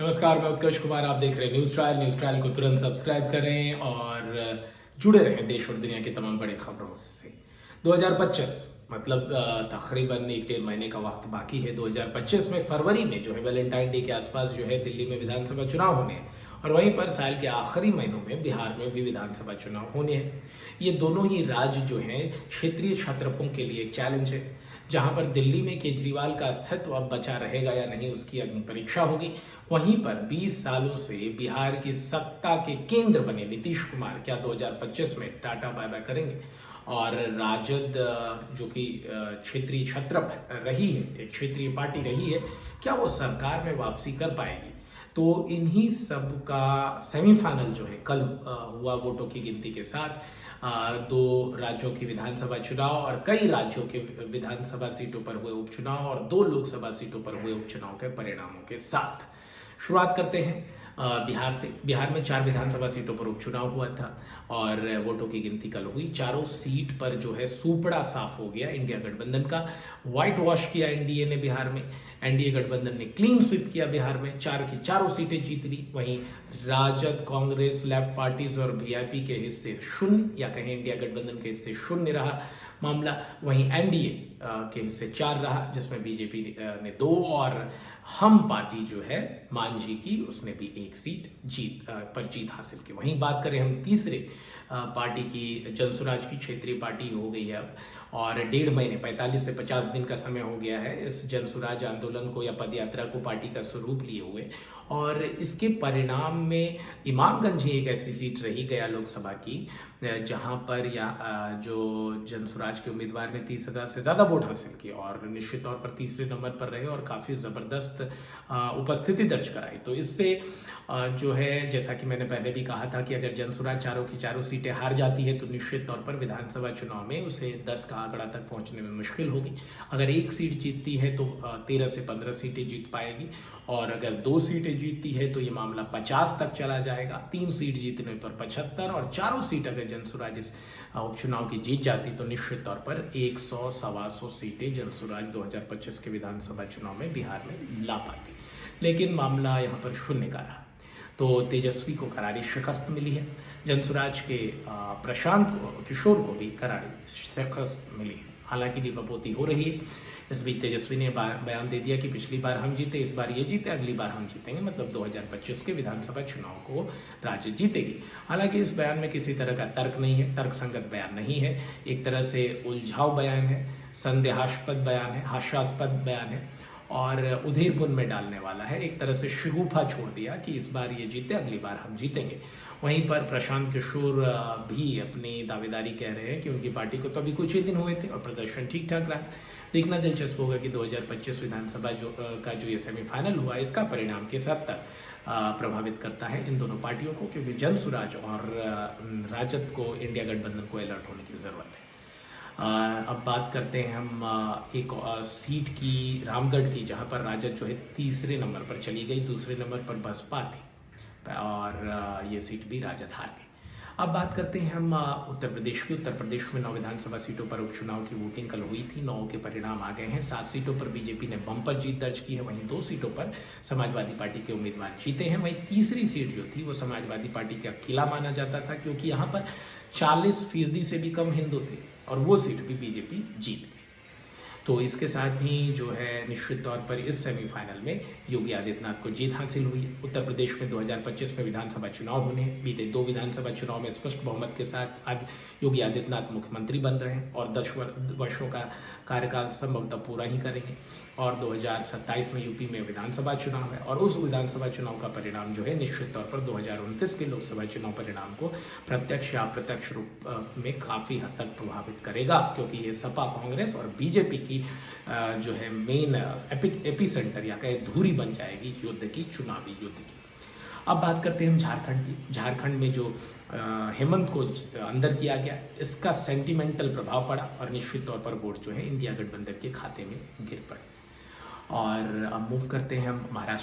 नमस्कार, मैं उत्कर्ष कुमार। आप देख रहे हैं न्यूज़ ट्रायल। न्यूज़ ट्रायल को तुरंत सब्सक्राइब करें और जुड़े रहें देश और दुनिया की तमाम बड़ी खबरों से। 2025 मतलब तकरीबन 1 डेढ़ महीने का वक्त बाकी है। 2025 में फरवरी में जो है वैलेंटाइन डे के आसपास जो है दिल्ली में विधानसभा चुनाव होने हैं और वहीं पर साल के आखिरी महीनों में बिहार में भी विधानसभा चुनाव होने हैं। ये दोनों ही राज्य जो हैं क्षेत्रीय छात्रपों के लिए एक चैलेंज है। जहां पर दिल्ली में केजरीवाल का अस्तित्व अब बचा रहेगा या नहीं, उसकी अग्नि परीक्षा होगी। वहीं पर 20 सालों से बिहार की सत्ता के केंद्र बने नीतीश कुमार क्या 2025 में टाटा बाय बाय करेंगे? और राजद जो कि क्षेत्रीय छत्रप रही है, एक क्षेत्रीय पार्टी रही है, क्या वो सरकार में वापसी कर पाएगी? तो इन्हीं सब का सेमीफाइनल जो है कल हुआ वोटों की गिनती के साथ, दो राज्यों की विधानसभा चुनाव और कई राज्यों के विधानसभा सीटों पर हुए उपचुनाव और 2 लोकसभा सीटों पर हुए उपचुनाव के परिणामों के साथ शुरुआत करते हैं बिहार से। बिहार में 4 विधानसभा सीटों पर उपचुनाव हुआ था और वोटों की गिनती कल हुई। चारों सीट पर जो है सुपड़ा साफ हो गया इंडिया गठबंधन का। व्हाइट वॉश किया एनडीए ने बिहार में। एनडीए गठबंधन ने क्लीन स्वीप किया बिहार में, 4 की चारों सीटें जीत ली। वहीं राजद, कांग्रेस, लेफ्ट पार्टीज और वीआईपी के हिस्से शून्य, या कहें इंडिया गठबंधन के हिस्से शून्य रहा मामला। वहीं एनडीए के हिस्से 4 रहा, जिसमें बीजेपी ने 2 और हम पार्टी जो है मांझी की, उसने भी 1 सीट जीत हासिल की। वहीं बात करें हम तीसरे पार्टी की, जनसुराज की क्षेत्रीय पार्टी हो गई है अब, और 1.5 महीने 45 से 50 दिन का समय हो गया है इस जनसुराज आंदोलन को या पदयात्रा को पार्टी का स्वरूप लिए हुए। और इसके परिणाम में इमामगंज ही एक ऐसी सीट रही गया लोकसभा की जहां पर जो जनसुराज के उम्मीदवार ने 30,000 से ज़्यादा वोट हासिल किए और निश्चित तौर पर तीसरे नंबर पर रहे और काफ़ी ज़बरदस्त उपस्थिति दर्ज कराई। तो इससे जो है, जैसा कि मैंने पहले भी कहा था कि अगर जनसुराज चारों की चारों सीटें हार जाती है तो निश्चित तौर पर विधानसभा चुनाव में उसे 10 का आंकड़ा तक पहुंचने में मुश्किल होगी। अगर 1 सीट जीतती है तो 13 से 15 सीटें जीत पाएगी, और अगर 2 सीटें जीतती है तो ये मामला 50 तक चला जाएगा। 3 सीट जीतने पर 75, और चारों सीट अगर जनसुराज इस उपचुनाव की जीत जाती तो निश्चित तौर पर 100 सवा 100 सीटें जनसुराज 2025 के विधानसभा चुनाव में बिहार में ला पाती। लेकिन मामला यहाँ पर शून्य का रहा। तो तेजस्वी को करारी शिकस्त मिली है। जनसुराज के प्रशांत किशोर को भी करारी शिकस्त मिली है। हालांकि लीपापोती हो रही है। इस बीच तेजस्वी ने बयान दे दिया कि पिछली बार हम जीते, इस बार ये जीते, अगली बार हम जीतेंगे। मतलब 2025 के विधानसभा चुनाव को राज्य जीतेगी। हालांकि इस बयान में किसी तरह का तर्क नहीं है, तर्कसंगत बयान नहीं है। एक तरह से उलझाऊ बयान है, संदेहास्पद बयान है, हास्यास्पद बयान है और उधेर बुन में डालने वाला है। एक तरह से शगुफा छोड़ दिया कि इस बार ये जीते, अगली बार हम जीतेंगे। वहीं पर प्रशांत किशोर भी अपनी दावेदारी कह रहे हैं कि उनकी पार्टी को तो अभी कुछ ही दिन हुए थे और प्रदर्शन ठीक ठाक रहा। देखना दिलचस्प होगा कि 2025 विधानसभा का जो ये सेमीफाइनल हुआ, इसका परिणाम किस हद तक प्रभावित करता है इन दोनों पार्टियों को, क्योंकि जनसुराज और राजद को, इंडिया गठबंधन को अलर्ट होने की जरूरत है। अब बात करते हैं हम एक सीट की, रामगढ़ की, जहां पर राजद जो है तीसरे नंबर पर चली गई। दूसरे नंबर पर बसपा थी और ये सीट भी राजद हार गई। अब बात करते हैं हम उत्तर प्रदेश की। उत्तर प्रदेश में 9 विधानसभा सीटों पर उपचुनाव की वोटिंग कल हुई थी। 9 के परिणाम आ गए हैं। 7 सीटों पर बीजेपी ने बम्पर जीत दर्ज की है। वहीं 2 सीटों पर समाजवादी पार्टी के उम्मीदवार जीते हैं। वहीं तीसरी सीट जो थी वो समाजवादी पार्टी का किला माना जाता था, क्योंकि यहाँ पर 40% से भी कम हिंदू थे और वो सीट भी बीजेपी जीत गई। तो इसके साथ ही जो है निश्चित तौर पर इस सेमीफाइनल में योगी आदित्यनाथ को जीत हासिल हुई है। उत्तर प्रदेश में 2025 में विधानसभा चुनाव होने हैं। बीते 2 विधानसभा चुनाव में स्पष्ट बहुमत के साथ आज योगी आदित्यनाथ मुख्यमंत्री बन रहे हैं और 10 वर्षों का कार्यकाल संभवतः पूरा ही करेंगे। और 2027 में यूपी में विधानसभा चुनाव है और उस विधानसभा चुनाव का परिणाम जो है निश्चित तौर पर 2029 के लोकसभा चुनाव परिणाम को प्रत्यक्ष या अप्रत्यक्ष रूप में काफ़ी हद तक प्रभावित करेगा, क्योंकि ये सपा, कांग्रेस और बीजेपी की जो है मेन एपी सेंटर या कहे धुरी बन जाएगी युद्ध की, चुनावी युद्ध की। अब बात करते हैं हम झारखंड की। झारखंड में जो हेमंत को अंदर किया गया, इसका सेंटिमेंटल प्रभाव पड़ा और निश्चित तौर पर वोट जो है इंडिया गठबंधन के खाते में गिर पड़े। और अब मूव करते हैं हम महाराष्ट्र